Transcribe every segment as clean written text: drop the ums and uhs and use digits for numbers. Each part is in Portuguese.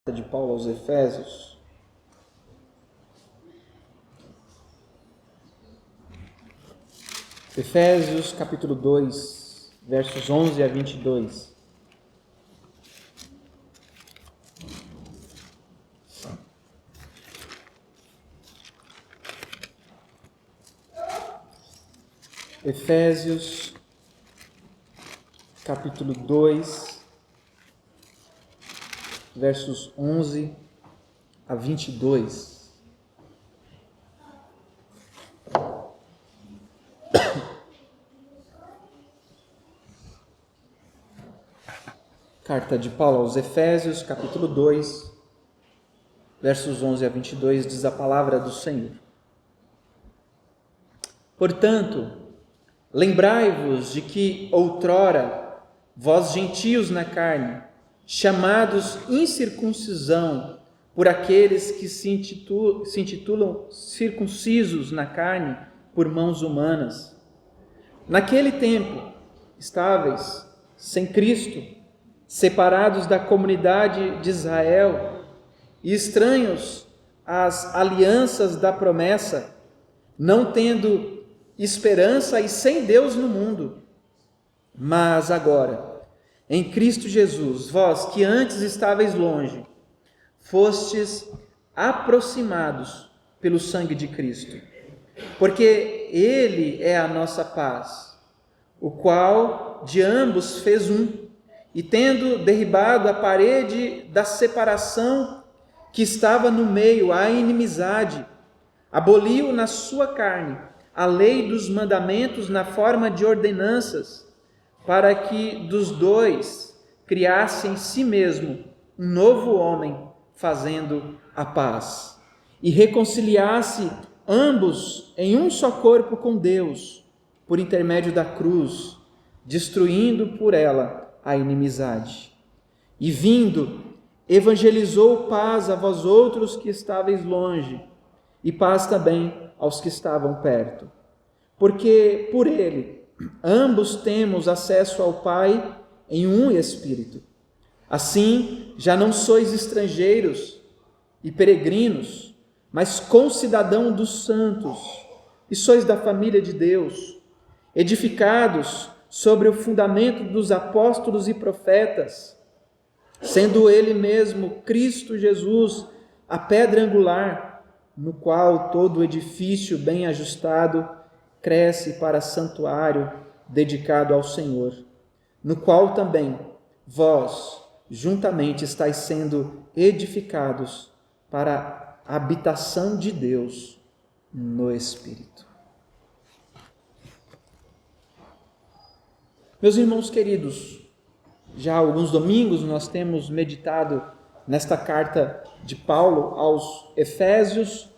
De Paulo aos Efésios, Efésios capítulo 2, versos 11 a 22. Efésios capítulo 2, versos 11 a 22. Carta de Paulo aos Efésios, capítulo 2, versos 11 a 22, diz a palavra do Senhor. Portanto, lembrai-vos de que outrora, vós gentios na carne, chamados incircuncisão por aqueles que se intitulam circuncisos na carne por mãos humanas. Naquele tempo, estáveis sem Cristo, separados da comunidade de Israel e estranhos às alianças da promessa, não tendo esperança e sem Deus no mundo. Mas agora, em Cristo Jesus, vós que antes estáveis longe, fostes aproximados pelo sangue de Cristo, porque Ele é a nossa paz, o qual de ambos fez um, e tendo derribado a parede da separação que estava no meio, a inimizade, aboliu na sua carne a lei dos mandamentos na forma de ordenanças, para que dos dois criasse em si mesmo um novo homem, fazendo a paz, e reconciliasse ambos em um só corpo com Deus, por intermédio da cruz, destruindo por ela a inimizade. E vindo, evangelizou paz a vós outros que estáveis longe, e paz também aos que estavam perto. Porque por ele ambos temos acesso ao Pai em um Espírito. Assim, já não sois estrangeiros e peregrinos, mas concidadãos dos santos, e sois da família de Deus, edificados sobre o fundamento dos apóstolos e profetas, sendo Ele mesmo, Cristo Jesus, a pedra angular, no qual todo edifício bem ajustado cresce para santuário dedicado ao Senhor, no qual também vós, juntamente, estáis sendo edificados para a habitação de Deus no Espírito. Meus irmãos queridos, já há alguns domingos nós temos meditado nesta carta de Paulo aos Efésios,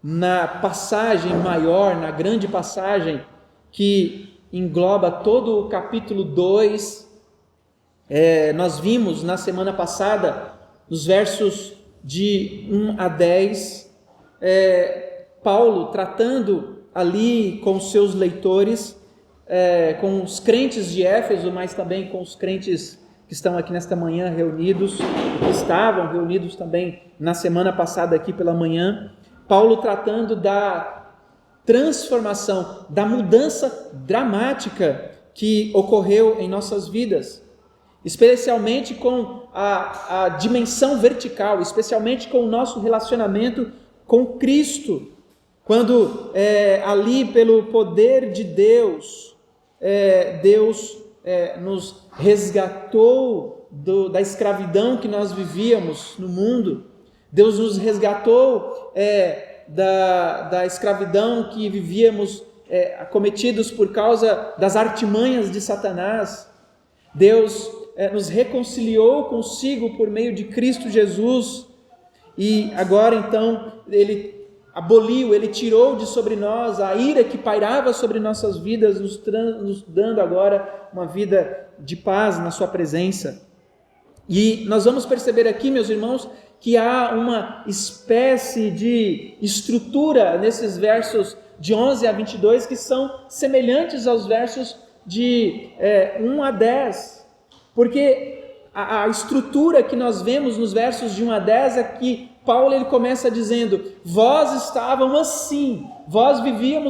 na passagem maior, na grande passagem que engloba todo o capítulo 2, nós vimos na semana passada, nos versos de 1 a 10, Paulo tratando ali com os seus leitores, com os crentes de Éfeso, mas também com os crentes que estão aqui nesta manhã reunidos, que estavam reunidos também na semana passada aqui pela manhã. Paulo tratando da transformação, da mudança dramática que ocorreu em nossas vidas, especialmente com a dimensão vertical, especialmente com o nosso relacionamento com Cristo, quando ali pelo poder de Deus, Deus nos resgatou da escravidão que nós vivíamos no mundo. Deus nos resgatou da escravidão que vivíamos acometidos por causa das artimanhas de Satanás. Deus nos reconciliou consigo por meio de Cristo Jesus, e agora então Ele aboliu, Ele tirou de sobre nós a ira que pairava sobre nossas vidas, nos dando agora uma vida de paz na sua presença. E nós vamos perceber aqui, meus irmãos, que há uma espécie de estrutura nesses versos de 11 a 22 que são semelhantes aos versos de 1 a 10, porque a estrutura que nós vemos nos versos de 1 a 10 é que Paulo ele começa dizendo: vós estavam assim, vós viviam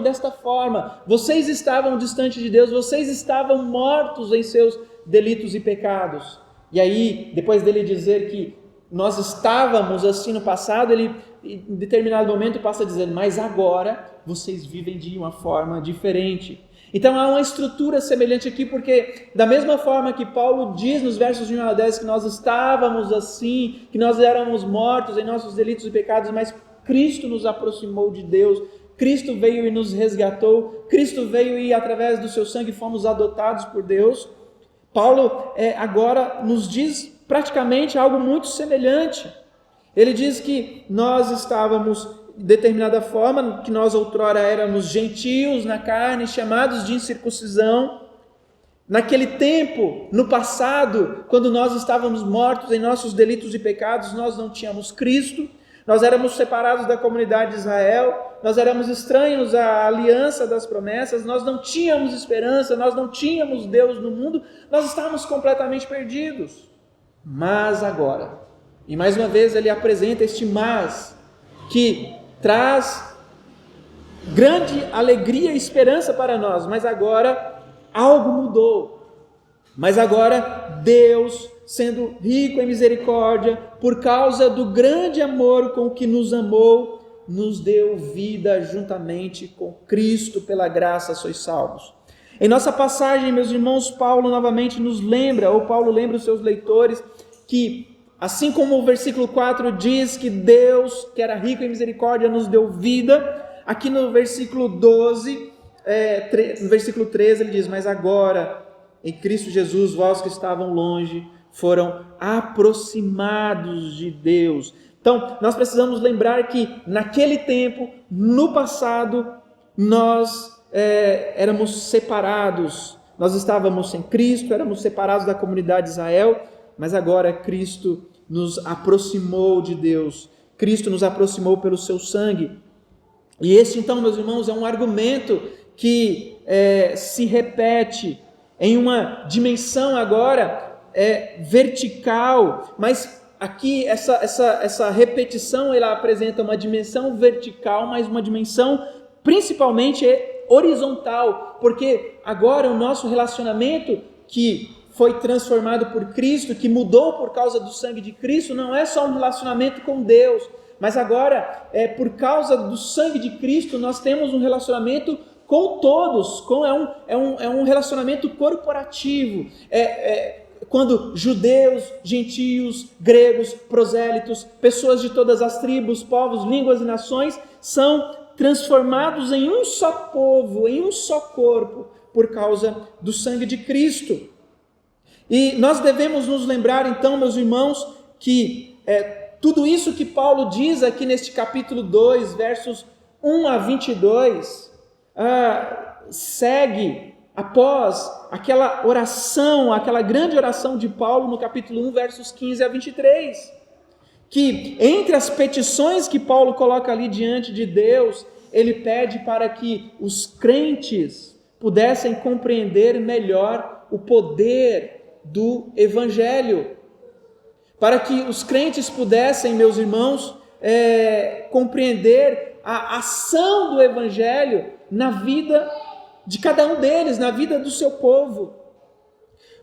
desta forma, vocês estavam distante de Deus, vocês estavam mortos em seus delitos e pecados. E aí, depois dele dizer que nós estávamos assim no passado, ele em determinado momento passa a dizer: mas agora vocês vivem de uma forma diferente. Então há uma estrutura semelhante aqui, porque da mesma forma que Paulo diz nos versos de 1 a 10 que nós estávamos assim, que nós éramos mortos em nossos delitos e pecados, mas Cristo nos aproximou de Deus, Cristo veio e nos resgatou, Cristo veio e através do seu sangue fomos adotados por Deus. Paulo agora nos diz praticamente algo muito semelhante. Ele diz que nós estávamos de determinada forma, que nós outrora éramos gentios na carne, chamados de incircuncisão. Naquele tempo, no passado, quando nós estávamos mortos em nossos delitos e pecados, nós não tínhamos Cristo, nós éramos separados da comunidade de Israel, nós éramos estranhos à aliança das promessas, nós não tínhamos esperança, nós não tínhamos Deus no mundo, nós estávamos completamente perdidos. Mas agora, e mais uma vez ele apresenta este mas, que traz grande alegria e esperança para nós, mas agora algo mudou. Mas agora Deus, sendo rico em misericórdia, por causa do grande amor com que nos amou, nos deu vida juntamente com Cristo, pela graça sois salvos. Em nossa passagem, meus irmãos, Paulo novamente nos lembra, ou Paulo lembra os seus leitores, que assim como o versículo 4 diz que Deus, que era rico em misericórdia, nos deu vida, aqui no versículo 12, no versículo 13 ele diz: mas agora, em Cristo Jesus, vós que estavam longe, foram aproximados de Deus. Então, nós precisamos lembrar que naquele tempo, no passado, nós éramos separados, nós estávamos sem Cristo, éramos separados da comunidade de Israel, mas agora Cristo nos aproximou de Deus, Cristo nos aproximou pelo seu sangue. E esse então, meus irmãos, é um argumento que se repete em uma dimensão agora vertical, mas aqui essa repetição ela apresenta uma dimensão vertical, mas uma dimensão principalmente horizontal, porque agora o nosso relacionamento que foi transformado por Cristo, que mudou por causa do sangue de Cristo, não é só um relacionamento com Deus, mas agora, por causa do sangue de Cristo, nós temos um relacionamento com todos, é um relacionamento corporativo, quando judeus, gentios, gregos, prosélitos, pessoas de todas as tribos, povos, línguas e nações, são transformados em um só povo, em um só corpo, por causa do sangue de Cristo. E nós devemos nos lembrar então, meus irmãos, que tudo isso que Paulo diz aqui neste capítulo 2, versos 1 a 22, segue após aquela oração, aquela grande oração de Paulo no capítulo 1, versos 15 a 23, que entre as petições que Paulo coloca ali diante de Deus, ele pede para que os crentes pudessem compreender melhor o poder do Evangelho, para que os crentes pudessem, meus irmãos, compreender a ação do Evangelho na vida de cada um deles, na vida do seu povo.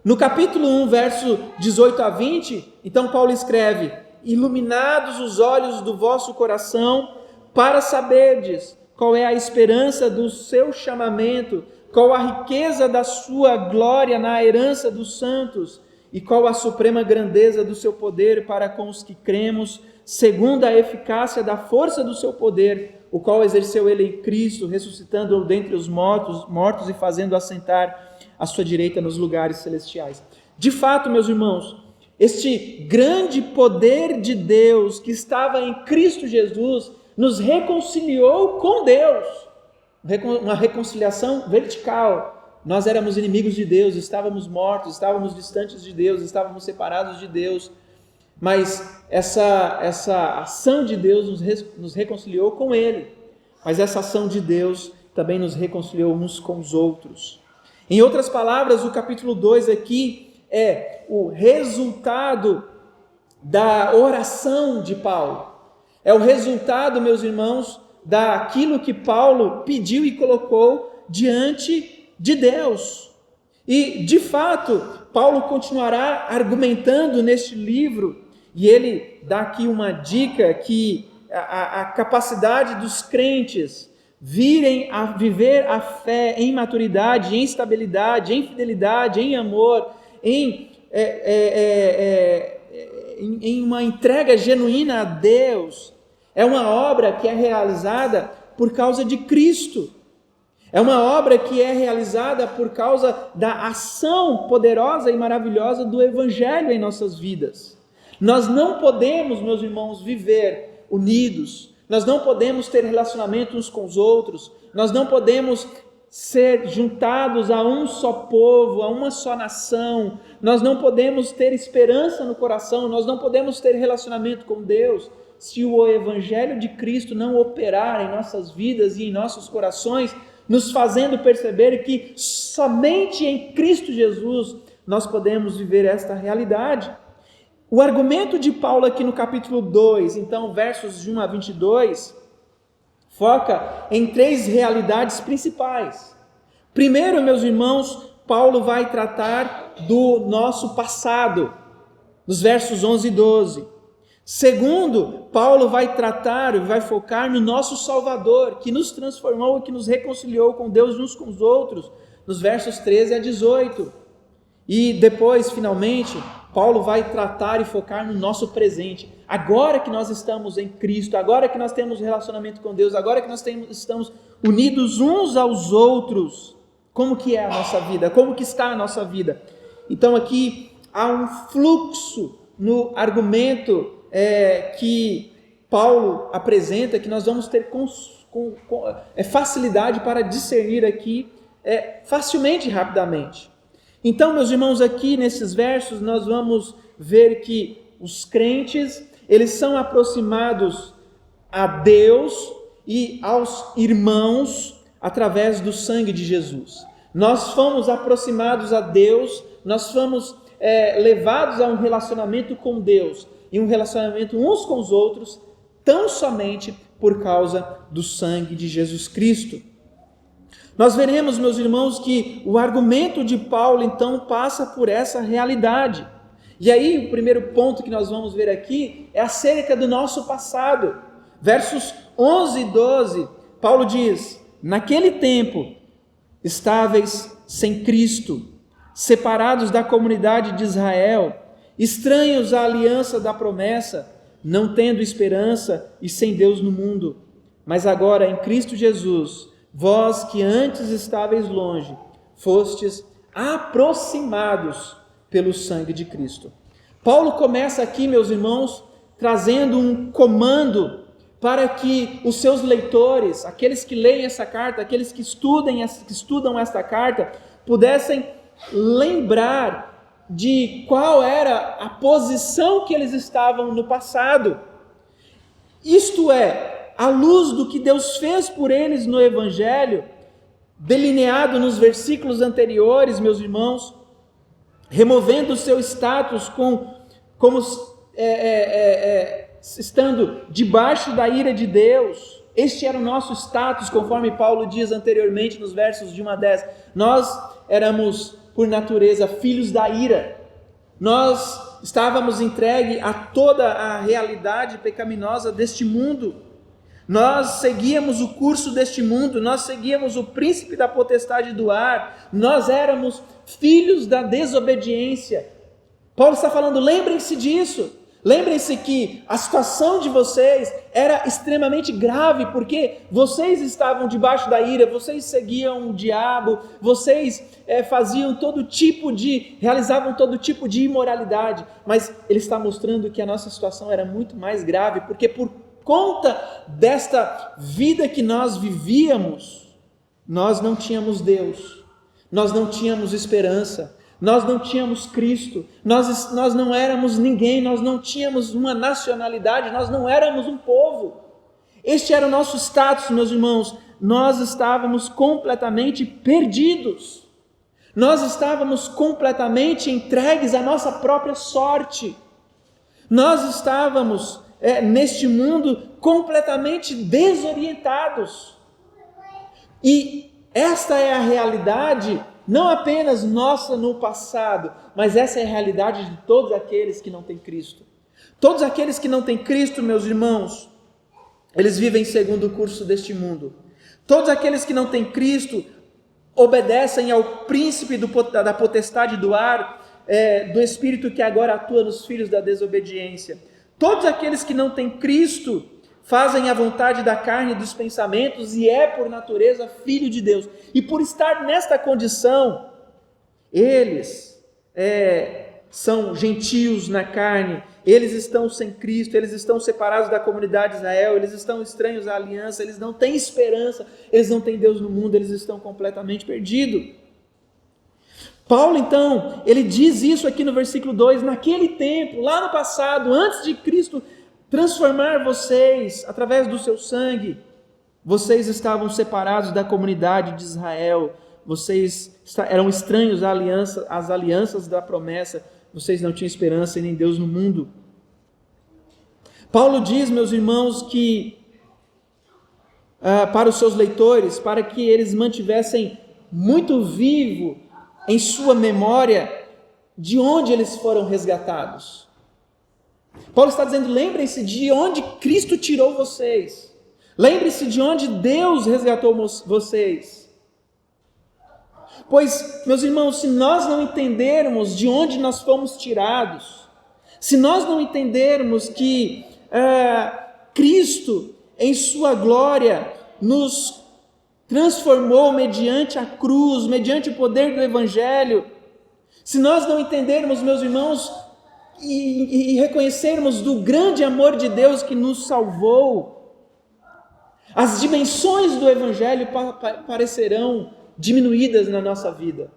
No capítulo 1, verso 18 a 20, então Paulo escreve: iluminados os olhos do vosso coração, para saberdes qual é a esperança do seu chamamento, qual a riqueza da sua glória na herança dos santos, e qual a suprema grandeza do seu poder para com os que cremos, segundo a eficácia da força do seu poder, o qual exerceu ele em Cristo, ressuscitando-o dentre os mortos e fazendo assentar à sua direita nos lugares celestiais. De fato, meus irmãos, este grande poder de Deus que estava em Cristo Jesus nos reconciliou com Deus. Uma reconciliação vertical. Nós éramos inimigos de Deus, estávamos mortos, estávamos distantes de Deus, estávamos separados de Deus, mas essa ação de Deus nos reconciliou com Ele, mas essa ação de Deus também nos reconciliou uns com os outros. Em outras palavras, o capítulo 2 aqui é o resultado da oração de Paulo. É o resultado, meus irmãos, daquilo que Paulo pediu e colocou diante de Deus. E, de fato, Paulo continuará argumentando neste livro, e ele dá aqui uma dica que a capacidade dos crentes virem a viver a fé em maturidade, em estabilidade, em fidelidade, em amor, em uma entrega genuína a Deus, é uma obra que é realizada por causa de Cristo. É uma obra que é realizada por causa da ação poderosa e maravilhosa do Evangelho em nossas vidas. Nós não podemos, meus irmãos, viver unidos, nós não podemos ter relacionamento uns com os outros, nós não podemos ser juntados a um só povo, a uma só nação, nós não podemos ter esperança no coração, nós não podemos ter relacionamento com Deus, se o Evangelho de Cristo não operar em nossas vidas e em nossos corações, nos fazendo perceber que somente em Cristo Jesus nós podemos viver esta realidade. O argumento de Paulo aqui no capítulo 2, então versos de 1 a 22, foca em 3 realidades principais. Primeiro, meus irmãos, Paulo vai tratar do nosso passado, nos versos 11 e 12. Segundo, Paulo vai focar no nosso Salvador, que nos transformou e que nos reconciliou com Deus uns com os outros, nos versos 13 a 18. E depois, finalmente, Paulo vai tratar e focar no nosso presente. Agora que nós estamos em Cristo, agora que nós temos relacionamento com Deus, agora que nós estamos unidos uns aos outros, como que é a nossa vida? Como que está a nossa vida? Então aqui há um fluxo no argumento que Paulo apresenta, que nós vamos ter facilidade para discernir aqui facilmente e rapidamente. Então, meus irmãos, aqui nesses versos nós vamos ver que os crentes, eles são aproximados a Deus e aos irmãos através do sangue de Jesus. Nós fomos aproximados a Deus, nós fomos levados a um relacionamento com Deus e um relacionamento uns com os outros, tão somente por causa do sangue de Jesus Cristo. Nós veremos, meus irmãos, que o argumento de Paulo, então, passa por essa realidade. E aí, o primeiro ponto que nós vamos ver aqui é acerca do nosso passado. Versos 11 e 12, Paulo diz: naquele tempo, estáveis sem Cristo, separados da comunidade de Israel, estranhos à aliança da promessa, não tendo esperança e sem Deus no mundo. Mas agora, em Cristo Jesus, vós que antes estáveis longe, fostes aproximados pelo sangue de Cristo. Paulo começa aqui, meus irmãos, trazendo um comando para que os seus leitores, aqueles que leem essa carta, aqueles que estudam esta carta, pudessem lembrar de qual era a posição que eles estavam no passado. Isto é, à luz do que Deus fez por eles no Evangelho, delineado nos versículos anteriores, meus irmãos, removendo o seu status como estando debaixo da ira de Deus. Este era o nosso status, conforme Paulo diz anteriormente nos versos de 1 a 10. Nós éramos, por natureza, filhos da ira. Nós estávamos entregues a toda a realidade pecaminosa deste mundo. Nós seguíamos o curso deste mundo, nós seguíamos o príncipe da potestade do ar, nós éramos filhos da desobediência. Paulo está falando, lembrem-se disso, lembrem-se que a situação de vocês era extremamente grave, porque vocês estavam debaixo da ira, vocês seguiam o diabo, vocês realizavam todo tipo de imoralidade, mas ele está mostrando que a nossa situação era muito mais grave, porque por conta desta vida que nós vivíamos, nós não tínhamos Deus, nós não tínhamos esperança, nós não tínhamos Cristo, nós não éramos ninguém, nós não tínhamos uma nacionalidade, nós não éramos um povo. Este era o nosso status, meus irmãos, nós estávamos completamente perdidos. Nós estávamos completamente entregues à nossa própria sorte. Nós estávamos neste mundo completamente desorientados. E esta é a realidade, não apenas nossa no passado, mas essa é a realidade de todos aqueles que não têm Cristo. Todos aqueles que não têm Cristo, meus irmãos, eles vivem segundo o curso deste mundo. Todos aqueles que não têm Cristo obedecem ao príncipe da potestade do ar, do espírito que agora atua nos filhos da desobediência. Todos aqueles que não têm Cristo fazem a vontade da carne e dos pensamentos e por natureza filho de Deus. E por estar nesta condição, eles são gentios na carne, eles estão sem Cristo, eles estão separados da comunidade de Israel, eles estão estranhos à aliança, eles não têm esperança, eles não têm Deus no mundo, eles estão completamente perdidos. Paulo, então, ele diz isso aqui no versículo 2, naquele tempo, lá no passado, antes de Cristo transformar vocês através do seu sangue, vocês estavam separados da comunidade de Israel, vocês eram estranhos às alianças da promessa, vocês não tinham esperança e nem Deus no mundo. Paulo diz, meus irmãos, que para os seus leitores, para que eles mantivessem muito vivo em sua memória de onde eles foram resgatados. Paulo está dizendo, lembrem-se de onde Cristo tirou vocês. Lembre-se de onde Deus resgatou vocês. Pois, meus irmãos, se nós não entendermos de onde nós fomos tirados, se nós não entendermos que Cristo, em sua glória, nos transformou mediante a cruz, mediante o poder do Evangelho, se nós não entendermos, meus irmãos, e reconhecermos do grande amor de Deus que nos salvou, as dimensões do Evangelho parecerão diminuídas na nossa vida.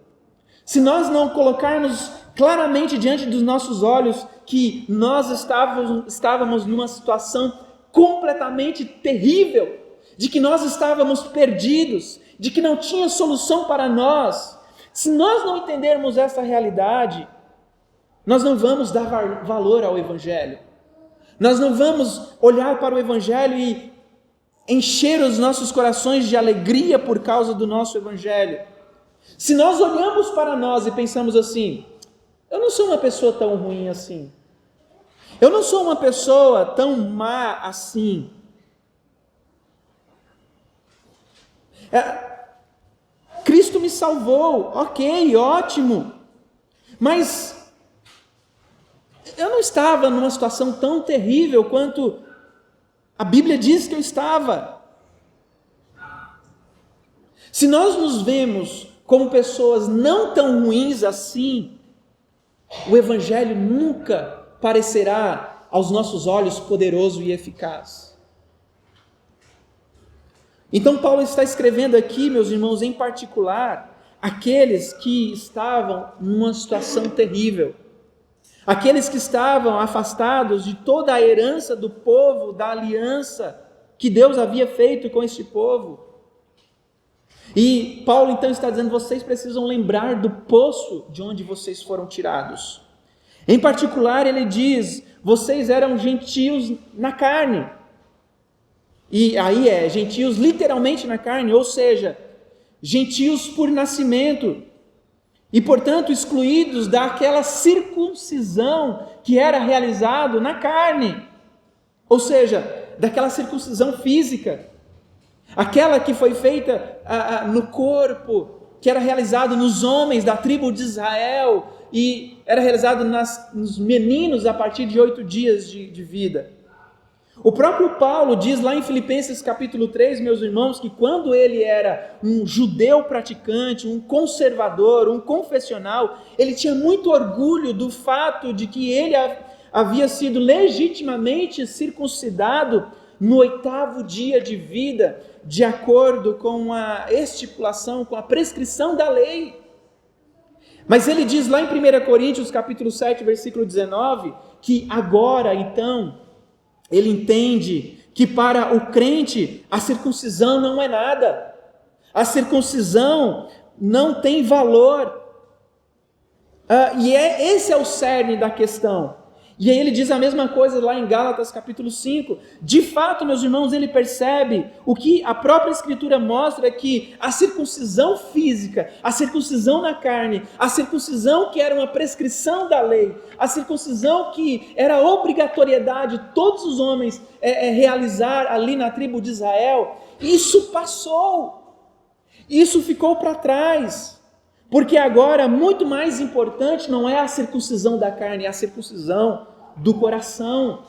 Se nós não colocarmos claramente diante dos nossos olhos que nós estávamos numa situação completamente terrível, de que nós estávamos perdidos, de que não tinha solução para nós, se nós não entendermos essa realidade, nós não vamos dar valor ao Evangelho. Nós não vamos olhar para o Evangelho e encher os nossos corações de alegria por causa do nosso Evangelho. Se nós olhamos para nós e pensamos assim, eu não sou uma pessoa tão ruim assim, eu não sou uma pessoa tão má assim, Cristo me salvou, ok, ótimo, mas eu não estava numa situação tão terrível quanto a Bíblia diz que eu estava. Se nós nos vemos como pessoas não tão ruins assim, o Evangelho nunca parecerá aos nossos olhos poderoso e eficaz. Então Paulo está escrevendo aqui, meus irmãos, em particular, aqueles que estavam numa situação terrível, aqueles que estavam afastados de toda a herança do povo, da aliança que Deus havia feito com este povo. E Paulo então está dizendo, vocês precisam lembrar do poço de onde vocês foram tirados. Em particular, ele diz, vocês eram gentios na carne. E aí gentios literalmente na carne, ou seja, gentios por nascimento. E, portanto, excluídos daquela circuncisão que era realizado na carne. Ou seja, daquela circuncisão física. Aquela que foi feita no corpo, que era realizado nos homens da tribo de Israel e era realizado nos meninos a partir de 8 dias de vida. O próprio Paulo diz lá em Filipenses capítulo 3, meus irmãos, que quando ele era um judeu praticante, um conservador, um confessional, ele tinha muito orgulho do fato de que ele havia sido legitimamente circuncidado no 8º dia de vida, de acordo com a estipulação, com a prescrição da lei. Mas ele diz lá em 1 Coríntios capítulo 7, versículo 19, que agora então ele entende que para o crente a circuncisão não é nada. A circuncisão não tem valor. Esse é o cerne da questão. E aí ele diz a mesma coisa lá em Gálatas capítulo 5. De fato, meus irmãos, ele percebe o que a própria Escritura mostra, que a circuncisão física, a circuncisão na carne, a circuncisão que era uma prescrição da lei, a circuncisão que era obrigatoriedade de todos os homens realizar ali na tribo de Israel, isso passou, isso ficou para trás. Porque agora, muito mais importante não é a circuncisão da carne, é a circuncisão do coração.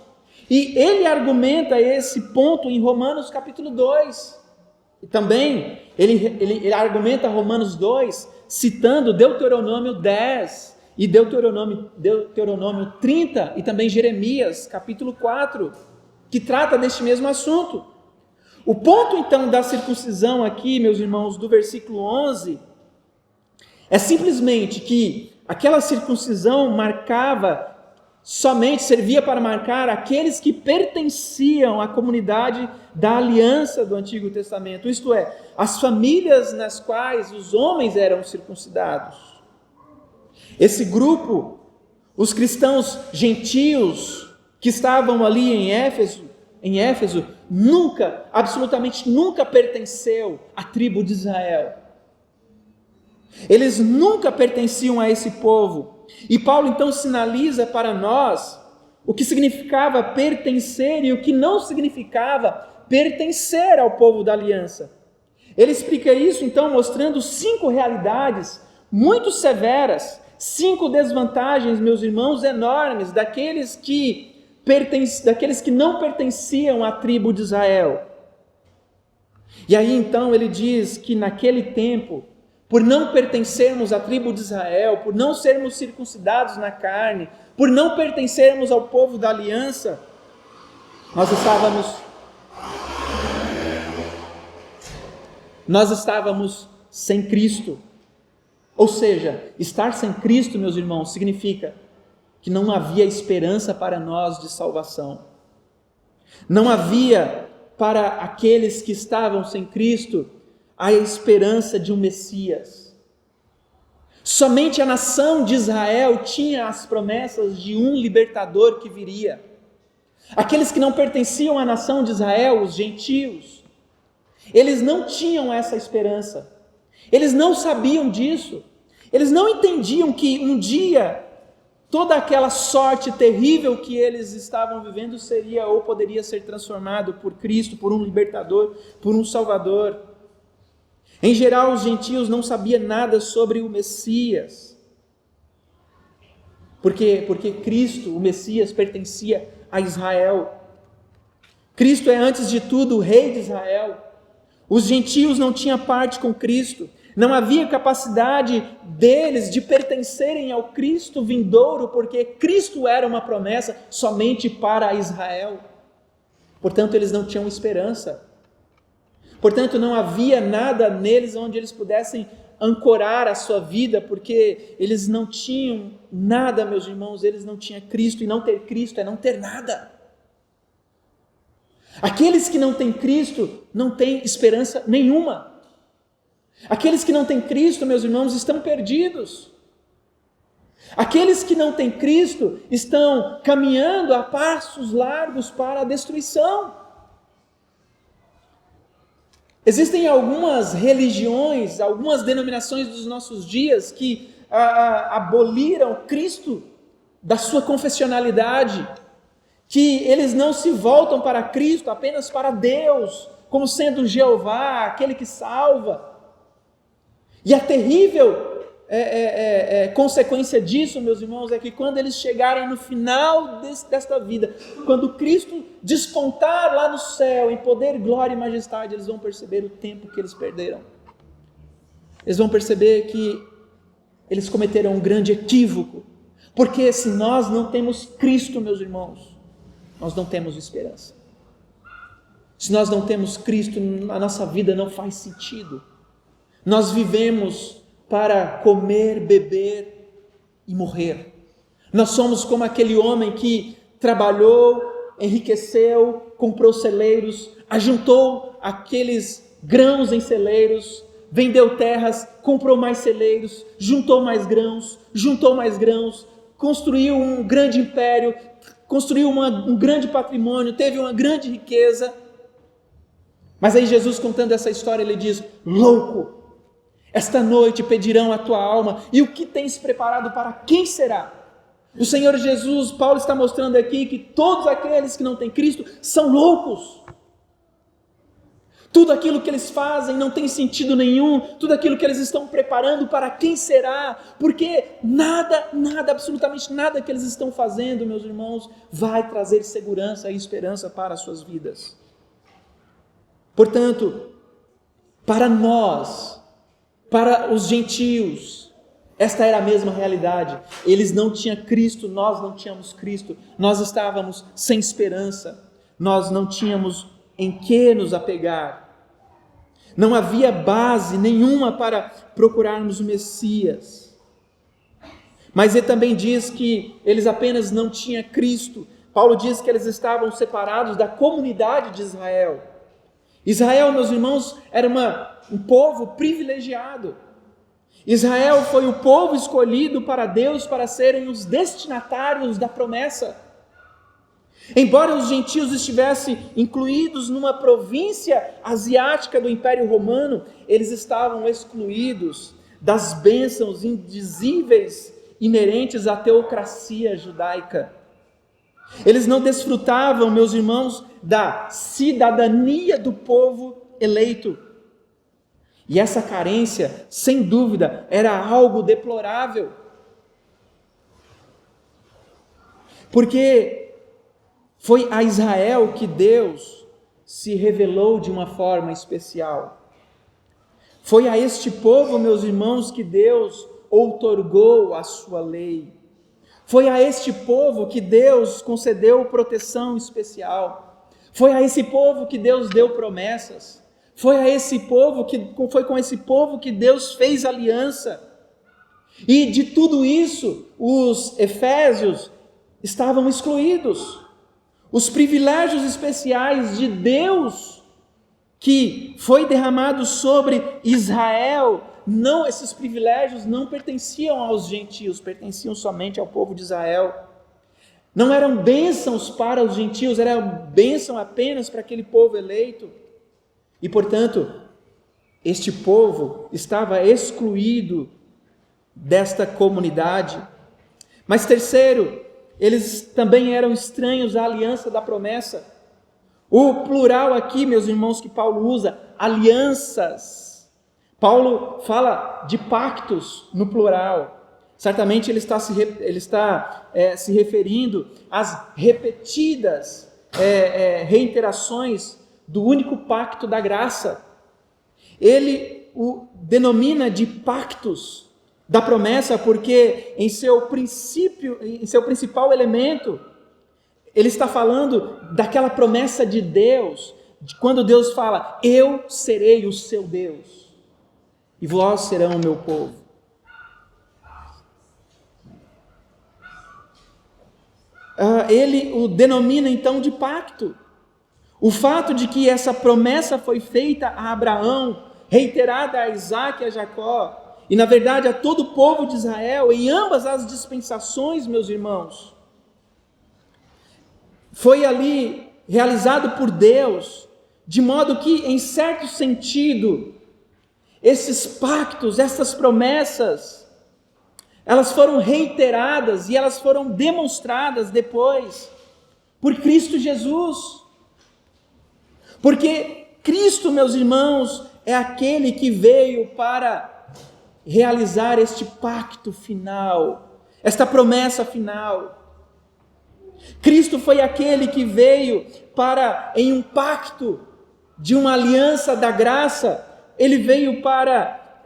E ele argumenta esse ponto em Romanos capítulo 2. E também, ele argumenta Romanos 2, citando Deuteronômio 10 e Deuteronômio 30 e também Jeremias capítulo 4, que trata deste mesmo assunto. O ponto então da circuncisão aqui, meus irmãos, do versículo 11... é simplesmente que aquela circuncisão servia para marcar aqueles que pertenciam à comunidade da aliança do Antigo Testamento, isto é, as famílias nas quais os homens eram circuncidados. Esse grupo, os cristãos gentios que estavam ali em Éfeso, absolutamente nunca pertenceu à tribo de Israel. Eles nunca pertenciam a esse povo. E Paulo então sinaliza para nós o que significava pertencer e o que não significava pertencer ao povo da aliança. Ele explica isso então mostrando 5 realidades muito severas, 5 desvantagens, meus irmãos, enormes daqueles que não pertenciam à tribo de Israel. E aí então ele diz que naquele tempo, por não pertencermos à tribo de Israel, por não sermos circuncidados na carne, por não pertencermos ao povo da aliança, nós estávamos sem Cristo. Ou seja, estar sem Cristo, meus irmãos, significa que não havia esperança para nós de salvação. Não havia para aqueles que estavam sem Cristo a esperança de um Messias. Somente a nação de Israel tinha as promessas de um libertador que viria. Aqueles que não pertenciam à nação de Israel, os gentios, eles não tinham essa esperança. Eles não sabiam disso. Eles não entendiam que um dia toda aquela sorte terrível que eles estavam vivendo seria ou poderia ser transformado por Cristo, por um libertador, por um salvador. Em geral, os gentios não sabiam nada sobre o Messias, porque Cristo, o Messias, pertencia a Israel. Cristo é, antes de tudo, o rei de Israel. Os gentios não tinham parte com Cristo, não havia capacidade deles de pertencerem ao Cristo vindouro, porque Cristo era uma promessa somente para Israel. Portanto, eles não tinham esperança. Portanto, não havia nada neles onde eles pudessem ancorar a sua vida, porque eles não tinham nada, meus irmãos, eles não tinham Cristo, e não ter Cristo é não ter nada. Aqueles que não têm Cristo não têm esperança nenhuma. Aqueles que não têm Cristo, meus irmãos, estão perdidos. Aqueles que não têm Cristo estão caminhando a passos largos para a destruição. Existem algumas religiões, algumas denominações dos nossos dias que aboliram Cristo da sua confessionalidade, que eles não se voltam para Cristo, apenas para Deus, como sendo Jeová, aquele que salva. E a terrível consequência disso, meus irmãos, é que quando eles chegarem no final desta vida, quando Cristo despontar lá no céu em poder, glória e majestade, eles vão perceber o tempo que eles perderam. Eles vão perceber que eles cometeram um grande equívoco, porque se nós não temos Cristo, meus irmãos, nós não temos esperança. Se nós não temos Cristo, a nossa vida não faz sentido. Nós vivemos para comer, beber e morrer. Nós somos como aquele homem que trabalhou, enriqueceu, comprou celeiros, ajuntou aqueles grãos em celeiros, vendeu terras, comprou mais celeiros, juntou mais grãos, construiu um grande império, construiu um grande patrimônio, teve uma grande riqueza. Mas aí Jesus, contando essa história, ele diz: louco, esta noite pedirão a tua alma, e o que tens preparado para quem será? O Senhor Jesus, Paulo está mostrando aqui que todos aqueles que não têm Cristo são loucos. Tudo aquilo que eles fazem não tem sentido nenhum, tudo aquilo que eles estão preparando para quem será, porque nada, absolutamente nada que eles estão fazendo, meus irmãos, vai trazer segurança e esperança para as suas vidas. Portanto, para nós, para os gentios, esta era a mesma realidade. Eles não tinham Cristo, nós não tínhamos Cristo, nós estávamos sem esperança, nós não tínhamos em que nos apegar. Não havia base nenhuma para procurarmos o Messias. Mas ele também diz que eles apenas não tinham Cristo. Paulo diz que eles estavam separados da comunidade de Israel. Israel, meus irmãos, era um povo privilegiado. Israel foi o povo escolhido para Deus para serem os destinatários da promessa. Embora os gentios estivessem incluídos numa província asiática do Império Romano, eles estavam excluídos das bênçãos indizíveis inerentes à teocracia judaica. Eles não desfrutavam, meus irmãos, da cidadania do povo eleito. E essa carência, sem dúvida, era algo deplorável. Porque foi a Israel que Deus se revelou de uma forma especial. Foi a este povo, meus irmãos, que Deus outorgou a sua lei. Foi a este povo que Deus concedeu proteção especial. Foi a esse povo que Deus deu promessas. Foi com esse povo que Deus fez aliança. E de tudo isso, os efésios estavam excluídos. Os privilégios especiais de Deus que foi derramado sobre Israel, esses privilégios não pertenciam aos gentios, pertenciam somente ao povo de Israel. Não eram bênçãos para os gentios, era bênção apenas para aquele povo eleito. E, portanto, este povo estava excluído desta comunidade. Mas terceiro, eles também eram estranhos à aliança da promessa. O plural aqui, meus irmãos, que Paulo usa, alianças. Paulo fala de pactos no plural. Certamente ele está se referindo às repetidas reiterações do único pacto da graça. Ele o denomina de pactos da promessa, porque em seu principal elemento, ele está falando daquela promessa de Deus, de quando Deus fala: eu serei o seu Deus, e vós serão o meu povo. Ele o denomina então de pacto. O fato de que essa promessa foi feita a Abraão, reiterada a Isaac e a Jacó, e na verdade a todo o povo de Israel, em ambas as dispensações, meus irmãos, foi ali realizado por Deus, de modo que, em certo sentido, esses pactos, essas promessas, elas foram reiteradas e elas foram demonstradas depois por Cristo Jesus. Porque Cristo, meus irmãos, é aquele que veio para realizar este pacto final, esta promessa final. Cristo foi aquele que veio para, em um pacto de uma aliança da graça, ele veio para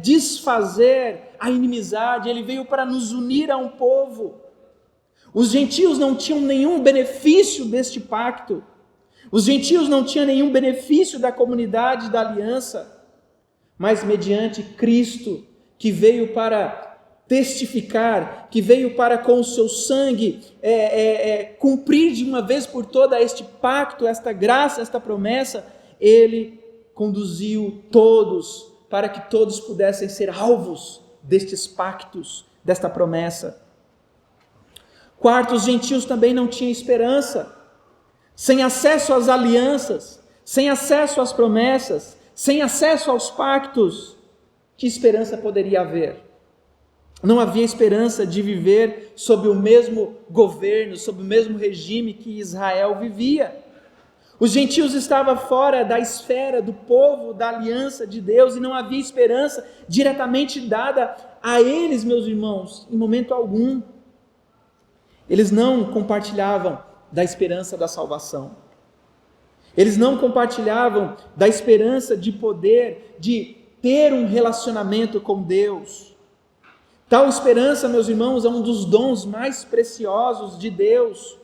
desfazer a inimizade, ele veio para nos unir a um povo. Os gentios não tinham nenhum benefício deste pacto, os gentios não tinham nenhum benefício da comunidade da aliança, mas mediante Cristo, que veio para testificar, que veio para com o seu sangue cumprir de uma vez por todas este pacto, esta graça, esta promessa, ele conduziu todos para que todos pudessem ser alvos destes pactos, desta promessa. Quarto, os gentios também não tinham esperança. Sem acesso às alianças, sem acesso às promessas, sem acesso aos pactos, que esperança poderia haver? Não havia esperança de viver sob o mesmo governo, sob o mesmo regime que Israel vivia. Os gentios estavam fora da esfera do povo, da aliança de Deus, e não havia esperança diretamente dada a eles, meus irmãos, em momento algum. Eles não compartilhavam da esperança da salvação. Eles não compartilhavam da esperança de poder, de ter um relacionamento com Deus. Tal esperança, meus irmãos, é um dos dons mais preciosos de Deus.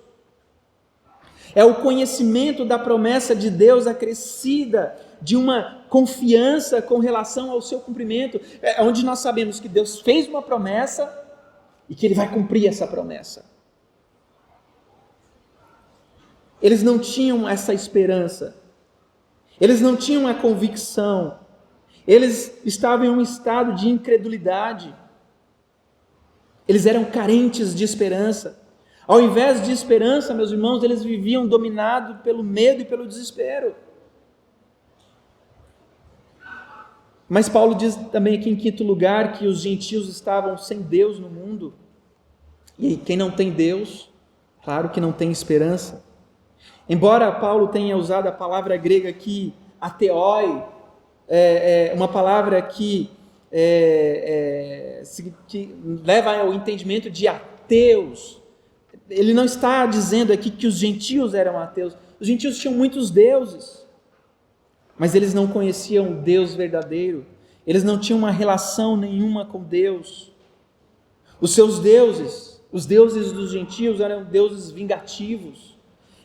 É o conhecimento da promessa de Deus acrescida de uma confiança com relação ao seu cumprimento, onde nós sabemos que Deus fez uma promessa e que Ele vai cumprir essa promessa. Eles não tinham essa esperança, eles não tinham a convicção, eles estavam em um estado de incredulidade, eles eram carentes de esperança. Ao invés de esperança, meus irmãos, eles viviam dominados pelo medo e pelo desespero. Mas Paulo diz também aqui em quinto lugar que os gentios estavam sem Deus no mundo. E quem não tem Deus, claro que não tem esperança. Embora Paulo tenha usado a palavra grega aqui, ateoi, uma palavra que leva ao entendimento de ateus, ele não está dizendo aqui que os gentios eram ateus. Os gentios tinham muitos deuses, mas eles não conheciam o Deus verdadeiro, eles não tinham uma relação nenhuma com Deus. Os seus deuses, os deuses dos gentios, eram deuses vingativos,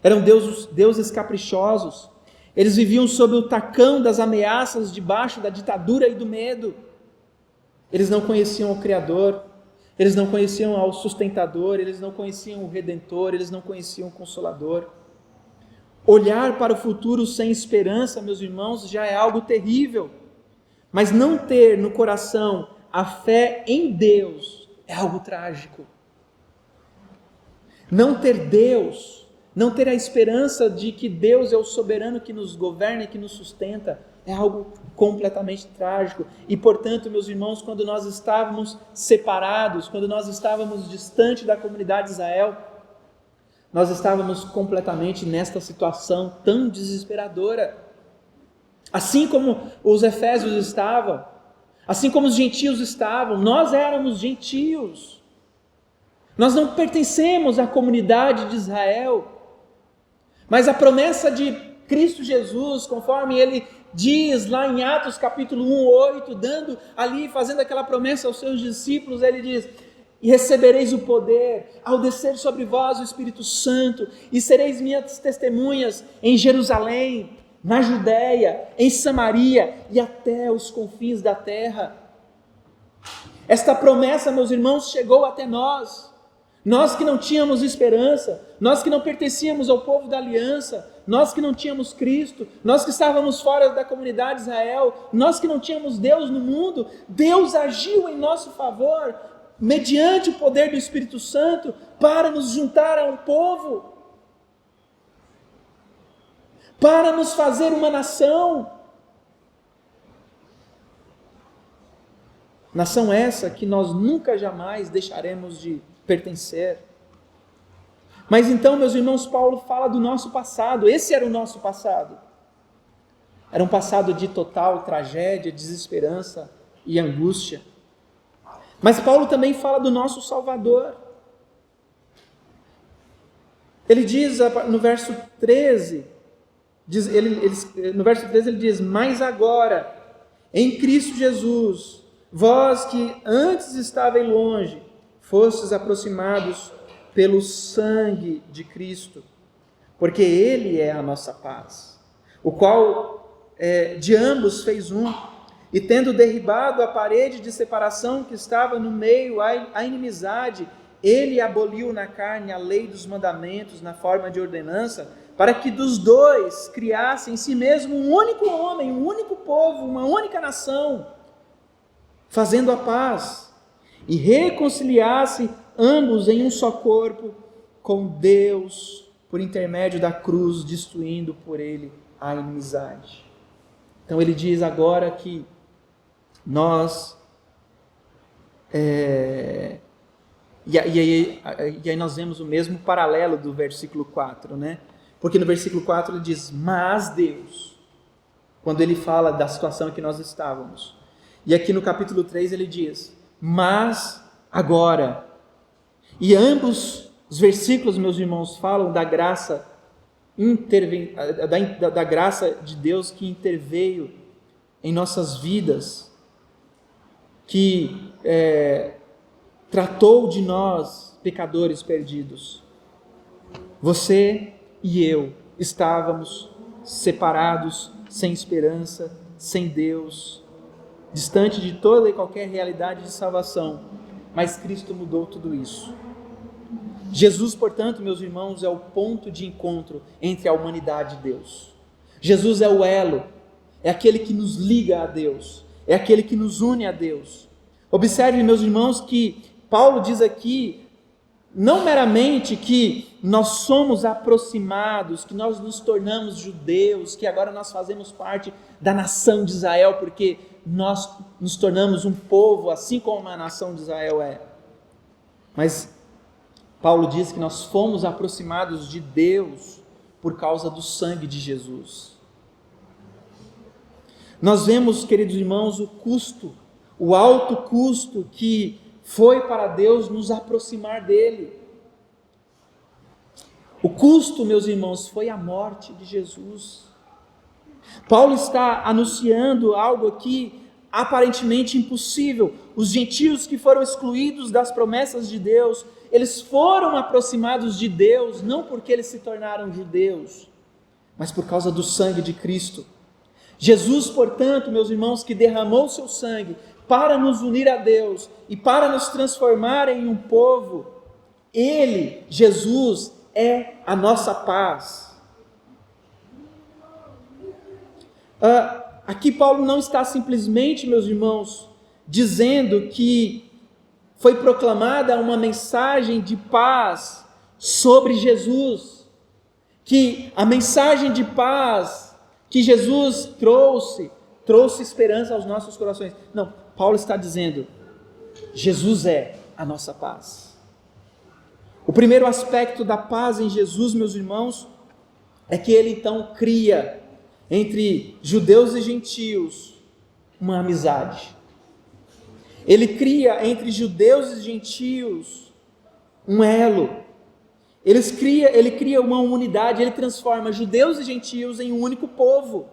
eram deuses caprichosos. Eles viviam sob o tacão das ameaças, debaixo da ditadura e do medo. Eles não conheciam o Criador, eles não conheciam o sustentador, eles não conheciam o Redentor, eles não conheciam o Consolador. Olhar para o futuro sem esperança, meus irmãos, já é algo terrível. Mas não ter no coração a fé em Deus é algo trágico. Não ter Deus, não ter a esperança de que Deus é o soberano que nos governa e que nos sustenta, é algo completamente trágico. E portanto, meus irmãos, quando nós estávamos separados, quando nós estávamos distante da comunidade de Israel, nós estávamos completamente nesta situação tão desesperadora. Assim como os efésios estavam, assim como os gentios estavam, nós éramos gentios. Nós não pertencemos à comunidade de Israel, mas a promessa de Cristo Jesus, conforme ele diz lá em Atos capítulo 1:8, dando ali, fazendo aquela promessa aos seus discípulos, ele diz: e recebereis o poder ao descer sobre vós o Espírito Santo, e sereis minhas testemunhas em Jerusalém, na Judéia, em Samaria e até os confins da terra. Esta promessa, meus irmãos, chegou até nós. Nós que não tínhamos esperança, nós que não pertencíamos ao povo da aliança, nós que não tínhamos Cristo, nós que estávamos fora da comunidade de Israel, nós que não tínhamos Deus no mundo, Deus agiu em nosso favor, mediante o poder do Espírito Santo, para nos juntar a um povo, para nos fazer uma nação. Nação essa que nós nunca jamais deixaremos de pertencer. Mas então, meus irmãos, Paulo fala do nosso passado. Esse era o nosso passado. Era um passado de total tragédia, desesperança e angústia. Mas Paulo também fala do nosso Salvador. Ele diz no verso 13, ele diz: mas agora, em Cristo Jesus, vós que antes estavais longe, fostes aproximados pelo sangue de Cristo, porque Ele é a nossa paz, o qual de ambos fez um, e tendo derribado a parede de separação que estava no meio, a inimizade, ele aboliu na carne a lei dos mandamentos na forma de ordenança, para que dos dois criasse em si mesmo um único homem, um único povo, uma única nação, fazendo a paz, e reconciliasse ambos em um só corpo com Deus, por intermédio da cruz, destruindo por ele a inimizade. Então ele diz agora que nós... E aí nós vemos o mesmo paralelo do versículo 4, né? Porque no versículo 4 ele diz, mas Deus, quando ele fala da situação em que nós estávamos. E aqui no capítulo 3 ele diz, mas agora. E ambos os versículos, meus irmãos, falam da graça, da graça de Deus que interveio em nossas vidas, que tratou de nós, pecadores perdidos. Você e eu estávamos separados, sem esperança, sem Deus, distante de toda e qualquer realidade de salvação, mas Cristo mudou tudo isso. Jesus, portanto, meus irmãos, é o ponto de encontro entre a humanidade e Deus. Jesus é o elo, é aquele que nos liga a Deus, é aquele que nos une a Deus. Observe, meus irmãos, que Paulo diz aqui, não meramente que nós somos aproximados, que nós nos tornamos judeus, que agora nós fazemos parte da nação de Israel, porque nós nos tornamos um povo, assim como a nação de Israel é. Mas Paulo diz que nós fomos aproximados de Deus por causa do sangue de Jesus. Nós vemos, queridos irmãos, o custo, o alto custo que foi para Deus nos aproximar dele. O custo, meus irmãos, foi a morte de Jesus. Paulo está anunciando algo aqui aparentemente impossível. Os gentios que foram excluídos das promessas de Deus, eles foram aproximados de Deus, não porque eles se tornaram judeus, mas por causa do sangue de Cristo. Jesus, portanto, meus irmãos, que derramou seu sangue para nos unir a Deus e para nos transformar em um povo, Ele, Jesus, é a nossa paz. Aqui Paulo não está simplesmente, meus irmãos, dizendo que foi proclamada uma mensagem de paz sobre Jesus, que a mensagem de paz que Jesus trouxe esperança aos nossos corações. Não, Paulo está dizendo, Jesus é a nossa paz. O primeiro aspecto da paz em Jesus, meus irmãos, é que ele então cria entre judeus e gentios uma amizade. Ele cria entre judeus e gentios um elo. Ele cria uma unidade, ele transforma judeus e gentios em um único povo.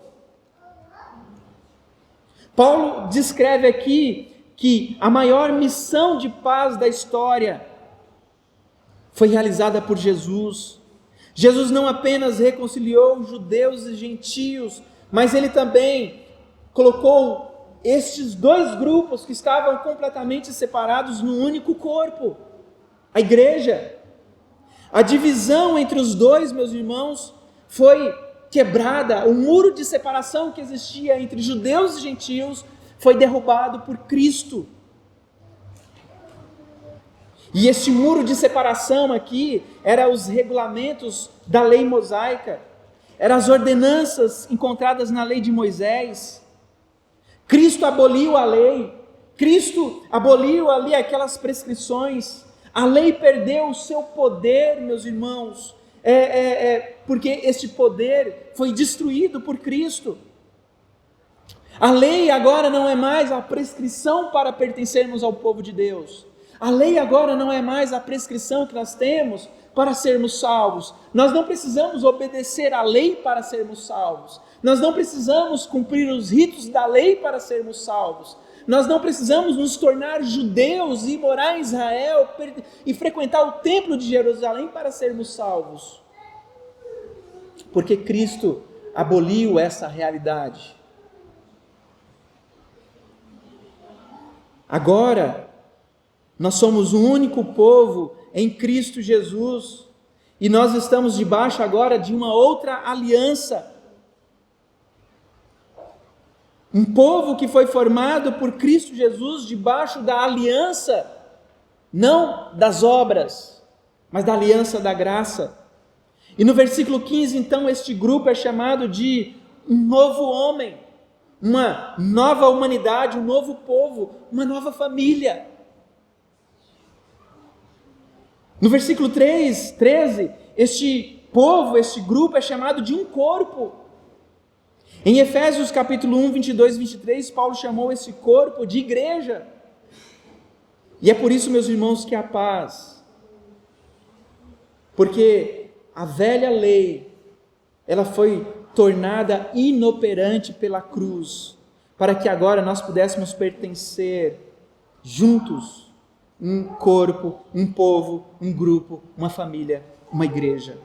Paulo descreve aqui que a maior missão de paz da história foi realizada por Jesus. Jesus não apenas reconciliou judeus e gentios, mas ele também colocou estes dois grupos que estavam completamente separados num único corpo, a igreja. A divisão entre os dois, meus irmãos, foi quebrada. O muro de separação que existia entre judeus e gentios foi derrubado por Cristo. E este muro de separação aqui era os regulamentos da lei mosaica, eram as ordenanças encontradas na lei de Moisés. Cristo aboliu a lei, Cristo aboliu ali aquelas prescrições. A lei perdeu o seu poder, meus irmãos, porque este poder foi destruído por Cristo. A lei agora não é mais a prescrição para pertencermos ao povo de Deus. A lei agora não é mais a prescrição que nós temos para sermos salvos. Nós não precisamos obedecer à lei para sermos salvos. Nós não precisamos cumprir os ritos da lei para sermos salvos. Nós não precisamos nos tornar judeus e morar em Israel e frequentar o templo de Jerusalém para sermos salvos. Porque Cristo aboliu essa realidade. Agora, Nós somos o único povo em Cristo Jesus e nós estamos debaixo agora de uma outra aliança. Um povo que foi formado por Cristo Jesus debaixo da aliança, não das obras, mas da aliança da graça. E no versículo 15, então, este grupo é chamado de um novo homem, uma nova humanidade, um novo povo, uma nova família. No versículo 13, este povo, este grupo é chamado de um corpo. Em Efésios capítulo 1, 22 e 23, Paulo chamou esse corpo de igreja. E é por isso, meus irmãos, que a paz, porque a velha lei, ela foi tornada inoperante pela cruz, para que agora nós pudéssemos pertencer juntos, um corpo, um povo, um grupo, uma família, uma igreja.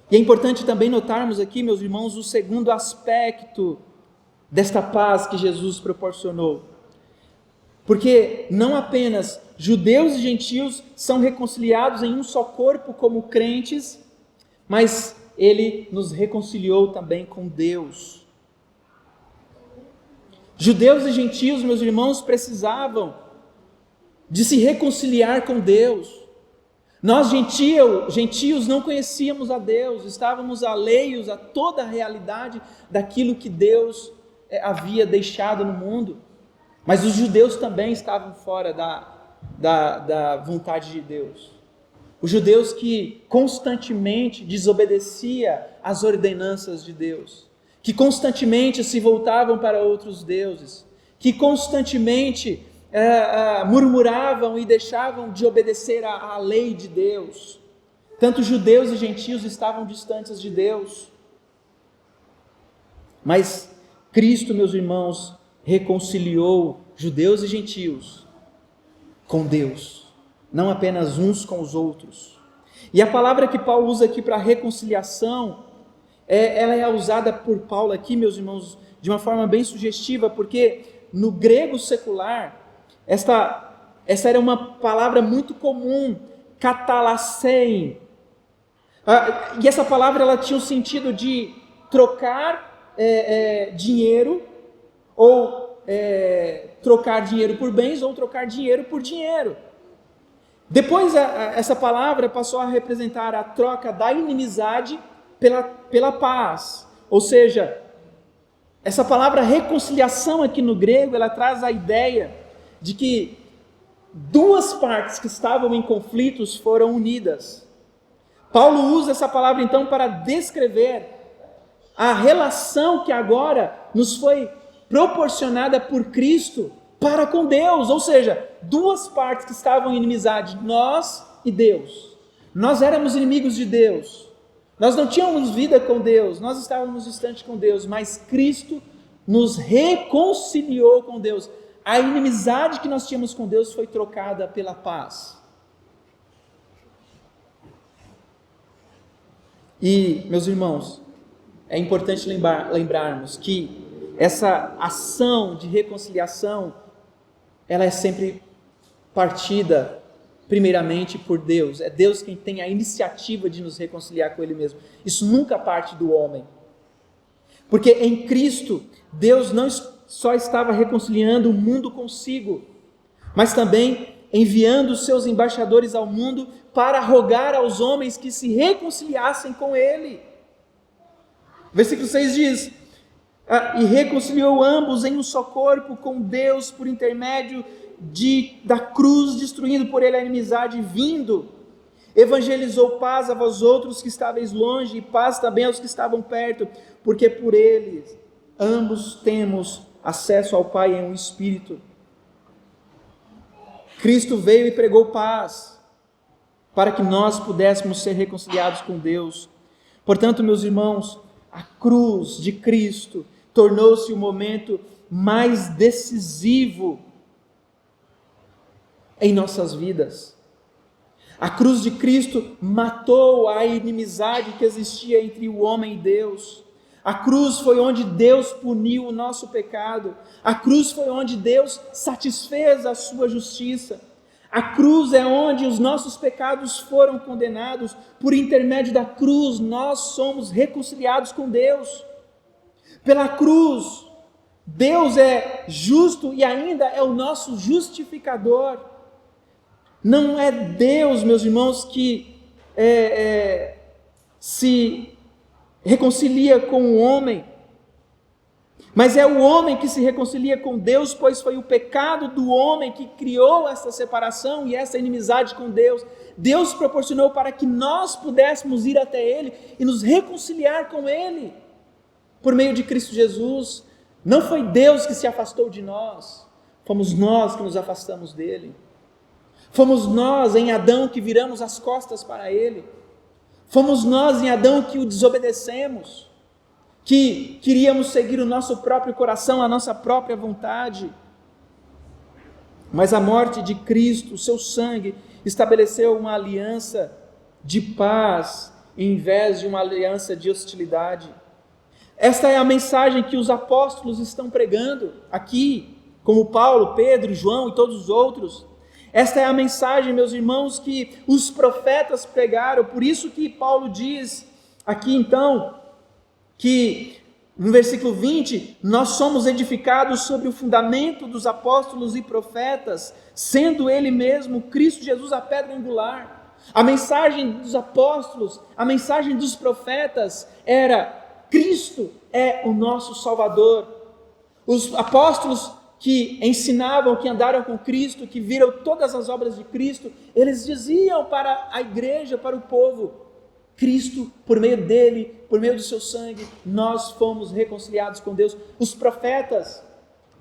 E é importante também notarmos aqui, meus irmãos, o segundo aspecto desta paz que Jesus proporcionou. Porque não apenas judeus e gentios são reconciliados em um só corpo como crentes, mas ele nos reconciliou também com Deus. Judeus e gentios, meus irmãos, precisavam de se reconciliar com Deus. Nós, gentios, não conhecíamos a Deus, estávamos alheios a toda a realidade daquilo que Deus havia deixado no mundo. Mas os judeus também estavam fora da vontade de Deus. Os judeus que constantemente desobedeciam às ordenanças de Deus, que constantemente se voltavam para outros deuses, que constantemente murmuravam e deixavam de obedecer à lei de Deus. Tanto judeus e gentios estavam distantes de Deus. Mas Cristo, meus irmãos, reconciliou judeus e gentios com Deus, não apenas uns com os outros. E a palavra que Paulo usa aqui para reconciliação, ela é usada por Paulo aqui, meus irmãos, de uma forma bem sugestiva, porque no grego secular, essa era uma palavra muito comum, katalasein. E essa palavra ela tinha o sentido de trocar dinheiro, ou trocar dinheiro por bens, ou trocar dinheiro por dinheiro. Depois essa palavra passou a representar a troca da inimizade pela paz. Ou seja, essa palavra reconciliação aqui no grego, ela traz a ideia de que duas partes que estavam em conflitos foram unidas. Paulo usa essa palavra então para descrever a relação que agora nos foi proporcionada por Cristo para com Deus, ou seja, duas partes que estavam em inimizade, nós e Deus. Nós éramos inimigos de Deus, nós não tínhamos vida com Deus, nós estávamos distantes com Deus, mas Cristo nos reconciliou com Deus. A inimizade que nós tínhamos com Deus foi trocada pela paz. E, meus irmãos, é importante lembrarmos que essa ação de reconciliação, ela é sempre partida primeiramente por Deus. É Deus quem tem a iniciativa de nos reconciliar com Ele mesmo. Isso nunca parte do homem. Porque em Cristo, Deus não só estava reconciliando o mundo consigo, mas também enviando os seus embaixadores ao mundo para rogar aos homens que se reconciliassem com Ele. Versículo 6 diz: e reconciliou ambos em um só corpo com Deus por intermédio da cruz, destruindo por ele a inimizade, vindo, evangelizou paz a vós outros que estáveis longe, e paz também aos que estavam perto, porque por eles ambos temos acesso ao Pai em um Espírito. Cristo veio e pregou paz, para que nós pudéssemos ser reconciliados com Deus. Portanto, meus irmãos, a cruz de Cristo tornou-se o momento mais decisivo em nossas vidas. A cruz de Cristo matou a inimizade que existia entre o homem e Deus. A cruz foi onde Deus puniu o nosso pecado. A cruz foi onde Deus satisfez a sua justiça. A cruz é onde os nossos pecados foram condenados. Por intermédio da cruz, nós somos reconciliados com Deus. Pela cruz, Deus é justo e ainda é o nosso justificador. Não é Deus, meus irmãos, que se reconcilia com o homem, mas é o homem que se reconcilia com Deus, pois foi o pecado do homem que criou essa separação e essa inimizade com Deus. Deus proporcionou para que nós pudéssemos ir até Ele e nos reconciliar com Ele, por meio de Cristo Jesus. Não foi Deus que se afastou de nós, fomos nós que nos afastamos dEle. Fomos nós em Adão que viramos as costas para Ele. Fomos nós em Adão que o desobedecemos, que queríamos seguir o nosso próprio coração, a nossa própria vontade. Mas a morte de Cristo, o seu sangue, estabeleceu uma aliança de paz, em vez de uma aliança de hostilidade. Esta é a mensagem que os apóstolos estão pregando aqui, como Paulo, Pedro, João e todos os outros. Esta é a mensagem, meus irmãos, que os profetas pregaram. Por isso que Paulo diz aqui então, que no versículo 20, nós somos edificados sobre o fundamento dos apóstolos e profetas, sendo Ele mesmo, Cristo Jesus, a pedra angular. A mensagem dos apóstolos, a mensagem dos profetas era: Cristo é o nosso Salvador. Os apóstolos que ensinavam, que andaram com Cristo, que viram todas as obras de Cristo, eles diziam para a igreja, para o povo: Cristo, por meio dele, por meio do seu sangue, nós fomos reconciliados com Deus. Os profetas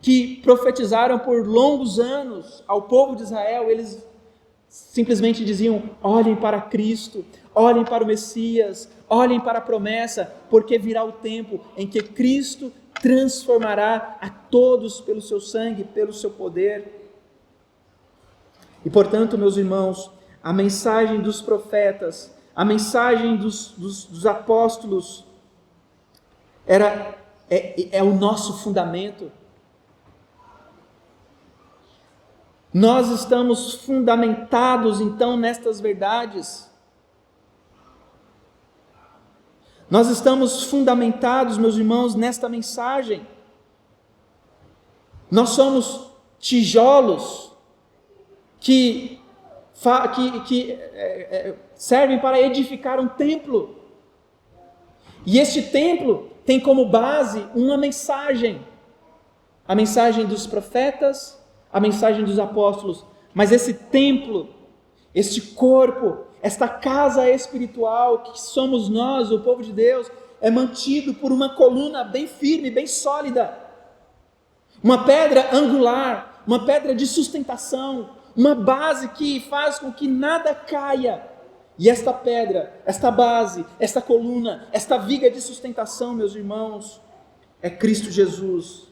que profetizaram por longos anos ao povo de Israel, eles simplesmente diziam: olhem para Cristo, olhem para o Messias, olhem para a promessa, porque virá o tempo em que Cristo transformará a todos pelo seu sangue, pelo seu poder. E portanto, meus irmãos, a mensagem dos profetas, a mensagem dos apóstolos é o nosso fundamento. Nós estamos fundamentados então nestas verdades. Nós estamos fundamentados, meus irmãos, nesta mensagem. Nós somos tijolos que servem para edificar um templo. E este templo tem como base uma mensagem. A mensagem dos profetas, a mensagem dos apóstolos. Mas esse templo, este corpo, esta casa espiritual que somos nós, o povo de Deus, é mantido por uma coluna bem firme, bem sólida. Uma pedra angular, uma pedra de sustentação, uma base que faz com que nada caia. E esta pedra, esta base, esta coluna, esta viga de sustentação, meus irmãos, é Cristo Jesus.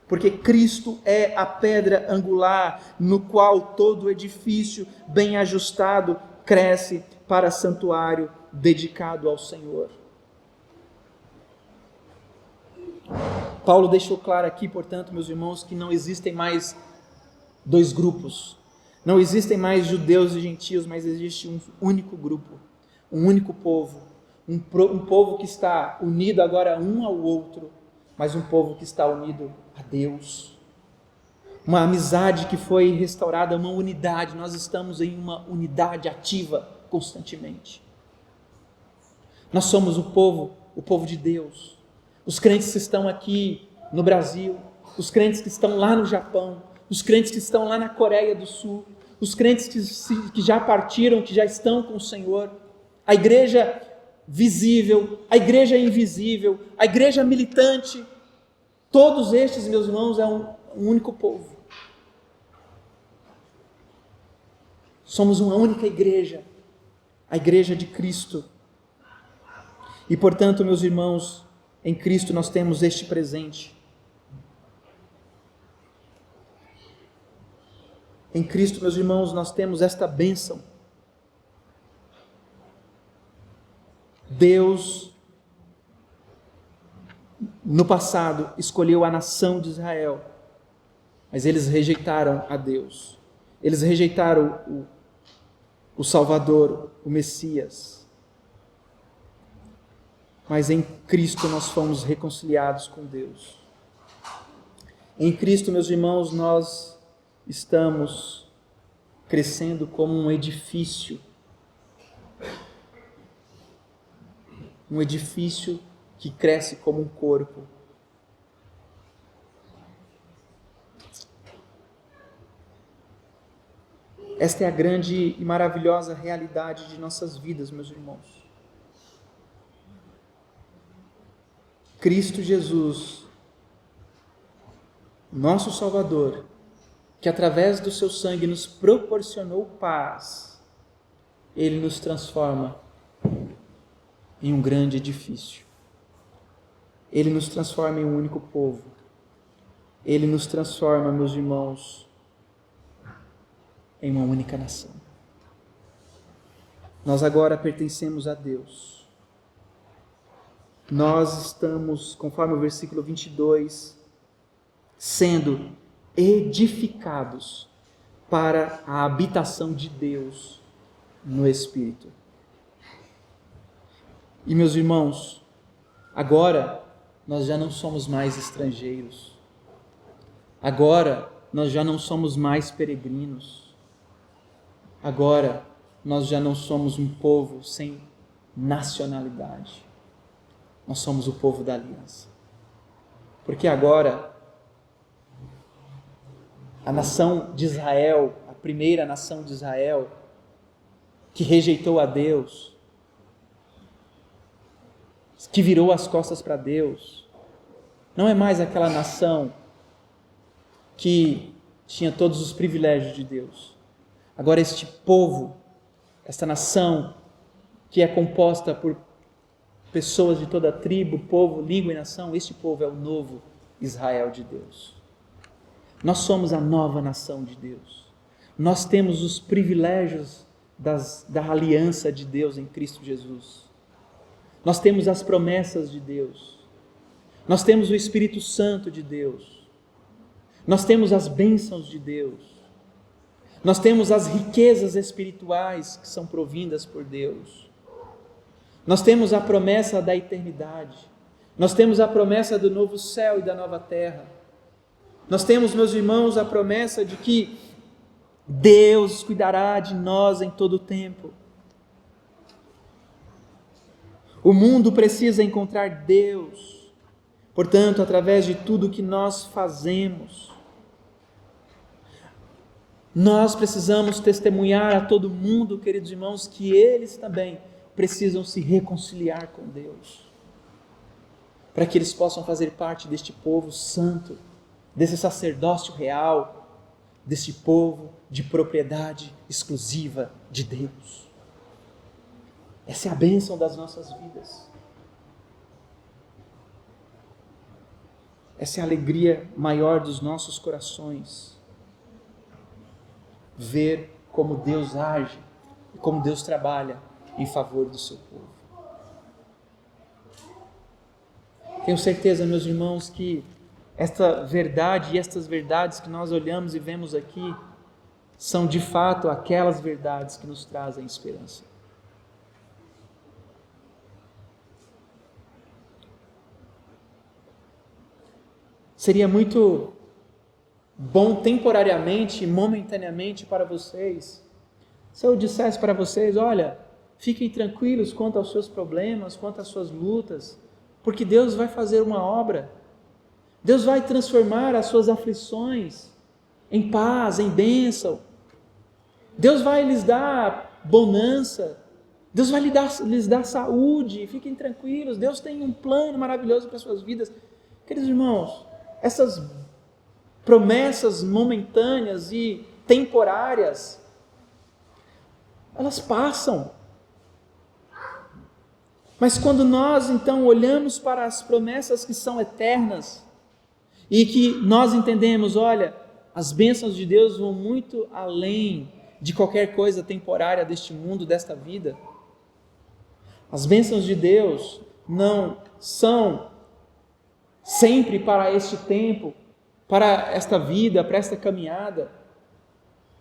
Porque Cristo é a pedra angular no qual todo edifício bem ajustado cresce para santuário dedicado ao Senhor. Paulo deixou claro aqui, portanto, meus irmãos, que não existem mais dois grupos. Não existem mais judeus e gentios, mas existe um único grupo, um único povo. Um povo que está unido agora um ao outro, mas um povo que está unido a Deus. Uma amizade que foi restaurada, uma unidade. Nós estamos em uma unidade ativa constantemente. Nós somos o povo de Deus. Os crentes que estão aqui no Brasil, os crentes que estão lá no Japão, os crentes que estão lá na Coreia do Sul, os crentes que já partiram, que já estão com o Senhor, a igreja visível, a igreja invisível, a igreja militante, todos estes, meus irmãos, é um único povo. Somos uma única igreja, a igreja de Cristo. E portanto, meus irmãos, em Cristo nós temos este presente. Em Cristo, meus irmãos, nós temos esta bênção. Deus no passado, escolheu a nação de Israel, mas eles rejeitaram a Deus. Eles rejeitaram o Salvador, o Messias. Mas em Cristo nós fomos reconciliados com Deus. Em Cristo, meus irmãos, nós estamos crescendo como um edifício. Um edifício que cresce como um corpo. Esta é a grande e maravilhosa realidade de nossas vidas, meus irmãos. Cristo Jesus, nosso Salvador, que através do seu sangue nos proporcionou paz, Ele nos transforma em um grande edifício. Ele nos transforma em um único povo. Ele nos transforma, meus irmãos, em uma única nação. Nós agora pertencemos a Deus. Nós estamos, conforme o versículo 22, sendo edificados para a habitação de Deus no Espírito. E, meus irmãos, agora nós já não somos mais estrangeiros. Agora nós já não somos mais peregrinos. Agora, nós já não somos um povo sem nacionalidade. Nós somos o povo da aliança. Porque agora, a nação de Israel, a primeira nação de Israel, que rejeitou a Deus, que virou as costas para Deus, não é mais aquela nação que tinha todos os privilégios de Deus. Agora este povo, esta nação, que é composta por pessoas de toda tribo, povo, língua e nação, este povo é o novo Israel de Deus. Nós somos a nova nação de Deus. Nós temos os privilégios da aliança de Deus em Cristo Jesus. Nós temos as promessas de Deus. Nós temos o Espírito Santo de Deus. Nós temos as bênçãos de Deus. Nós temos as riquezas espirituais que são provindas por Deus. Nós temos a promessa da eternidade. Nós temos a promessa do novo céu e da nova terra. Nós temos, meus irmãos, a promessa de que Deus cuidará de nós em todo o tempo. O mundo precisa encontrar Deus. Portanto, através de tudo que nós fazemos, nós precisamos testemunhar a todo mundo, queridos irmãos, que eles também precisam se reconciliar com Deus, para que eles possam fazer parte deste povo santo, desse sacerdócio real, desse povo de propriedade exclusiva de Deus. Essa é a bênção das nossas vidas. Essa é a alegria maior dos nossos corações. Ver como Deus age e como Deus trabalha em favor do seu povo. Tenho certeza, meus irmãos, que esta verdade e estas verdades que nós olhamos e vemos aqui são de fato aquelas verdades que nos trazem esperança. Seria muito bom temporariamente, momentaneamente para vocês, se eu dissesse para vocês, olha, fiquem tranquilos quanto aos seus problemas, quanto às suas lutas, porque Deus vai fazer uma obra, Deus vai transformar as suas aflições em paz, em bênção, Deus vai lhes dar bonança, Deus vai lhes dar saúde, fiquem tranquilos, Deus tem um plano maravilhoso para as suas vidas. Queridos irmãos, essas promessas momentâneas e temporárias, elas passam. Mas quando nós então olhamos para as promessas que são eternas e que nós entendemos, olha, as bênçãos de Deus vão muito além de qualquer coisa temporária deste mundo, desta vida. As bênçãos de Deus não são sempre para este tempo, para esta vida, para esta caminhada.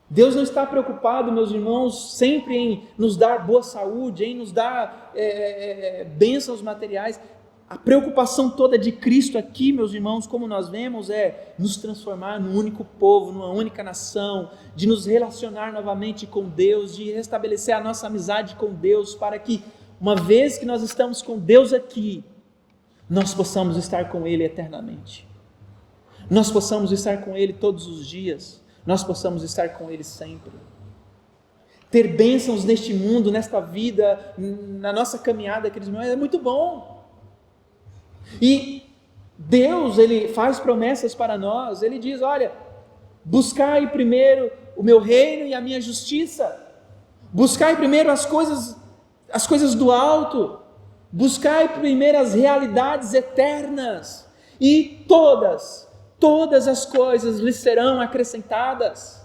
Deus não está preocupado, meus irmãos, sempre em nos dar boa saúde, em nos dar bênçãos materiais. A preocupação toda de Cristo aqui, meus irmãos, como nós vemos, é nos transformar num único povo, numa única nação, de nos relacionar novamente com Deus, de restabelecer a nossa amizade com Deus, para que, uma vez que nós estamos com Deus aqui, nós possamos estar com Ele eternamente. Nós possamos estar com Ele todos os dias. Nós possamos estar com Ele sempre. Ter bênçãos neste mundo, nesta vida, na nossa caminhada, queridos irmãos, é muito bom. E Deus, Ele faz promessas para nós. Ele diz, olha, buscai primeiro o meu reino e a minha justiça. Buscai primeiro as coisas do alto. Buscai primeiro as realidades eternas. E todas as coisas lhes serão acrescentadas.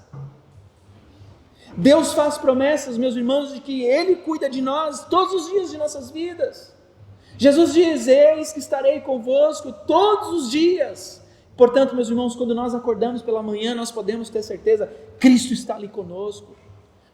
Deus faz promessas, meus irmãos, de que Ele cuida de nós todos os dias de nossas vidas. Jesus diz, eis que estarei convosco todos os dias. Portanto, meus irmãos, quando nós acordamos pela manhã, nós podemos ter certeza, Cristo está ali conosco.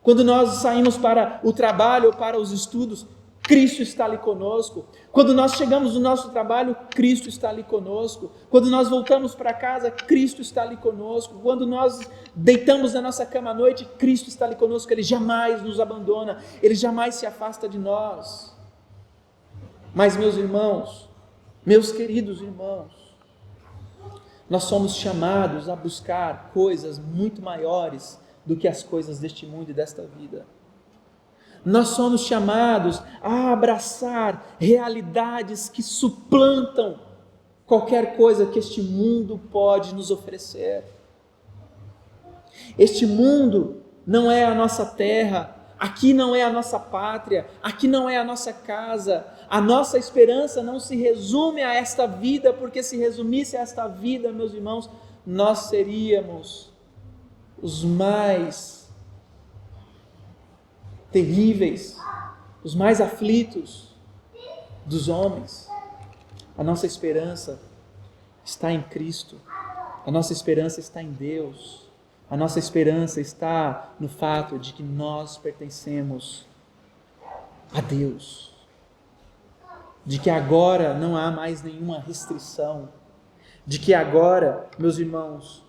Quando nós saímos para o trabalho ou para os estudos, Cristo está ali conosco. Quando nós chegamos no nosso trabalho, Cristo está ali conosco. Quando nós voltamos para casa, Cristo está ali conosco. Quando nós deitamos na nossa cama à noite, Cristo está ali conosco. Ele jamais nos abandona, Ele jamais se afasta de nós. Mas, meus irmãos, meus queridos irmãos, nós somos chamados a buscar coisas muito maiores do que as coisas deste mundo e desta vida. Nós somos chamados a abraçar realidades que suplantam qualquer coisa que este mundo pode nos oferecer. Este mundo não é a nossa terra, aqui não é a nossa pátria, aqui não é a nossa casa. A nossa esperança não se resume a esta vida, porque se resumisse a esta vida, meus irmãos, nós seríamos os mais terríveis, os mais aflitos dos homens. A nossa esperança está em Cristo, a nossa esperança está em Deus, a nossa esperança está no fato de que nós pertencemos a Deus, de que agora não há mais nenhuma restrição, de que agora, meus irmãos,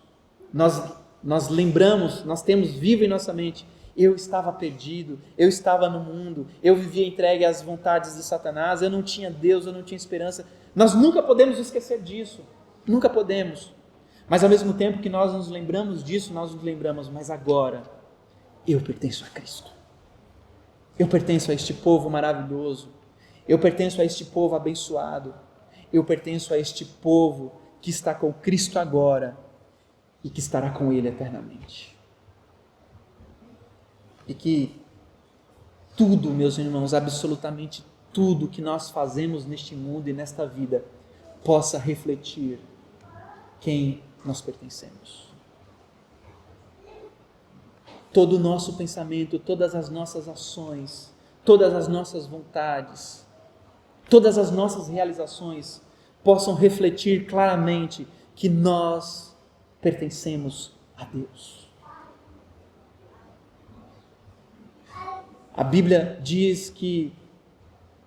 nós lembramos, nós temos vivo em nossa mente, eu estava perdido, eu estava no mundo, eu vivia entregue às vontades de Satanás, eu não tinha Deus, eu não tinha esperança. Nós nunca podemos esquecer disso, nunca podemos. Mas ao mesmo tempo que nós nos lembramos disso, nós nos lembramos, mas agora eu pertenço a Cristo. Eu pertenço a este povo maravilhoso, eu pertenço a este povo abençoado, eu pertenço a este povo que está com Cristo agora e que estará com Ele eternamente. E que tudo, meus irmãos, absolutamente tudo que nós fazemos neste mundo e nesta vida possa refletir quem nós pertencemos. Todo o nosso pensamento, todas as nossas ações, todas as nossas vontades, todas as nossas realizações possam refletir claramente que nós pertencemos a Deus. A Bíblia diz que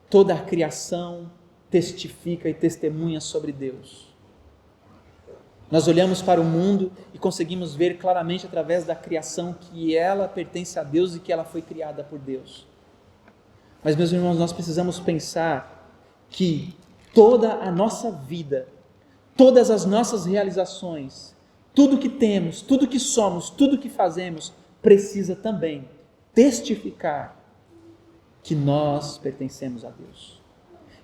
toda a criação testifica e testemunha sobre Deus. Nós olhamos para o mundo e conseguimos ver claramente através da criação que ela pertence a Deus e que ela foi criada por Deus. Mas, meus irmãos, nós precisamos pensar que toda a nossa vida, todas as nossas realizações, tudo que temos, tudo que somos, tudo que fazemos, precisa também testificar que nós pertencemos a Deus,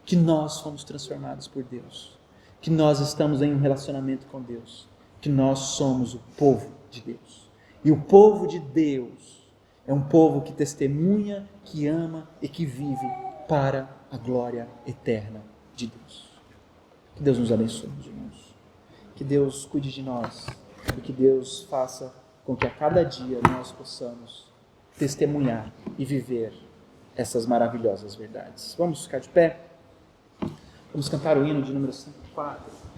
que nós fomos transformados por Deus, que nós estamos em um relacionamento com Deus, que nós somos o povo de Deus. E o povo de Deus é um povo que testemunha, que ama e que vive para a glória eterna de Deus. Que Deus nos abençoe, meus irmãos. Que Deus cuide de nós e que Deus faça com que a cada dia nós possamos testemunhar e viver essas maravilhosas verdades. Vamos ficar de pé? Vamos cantar o hino de número 104.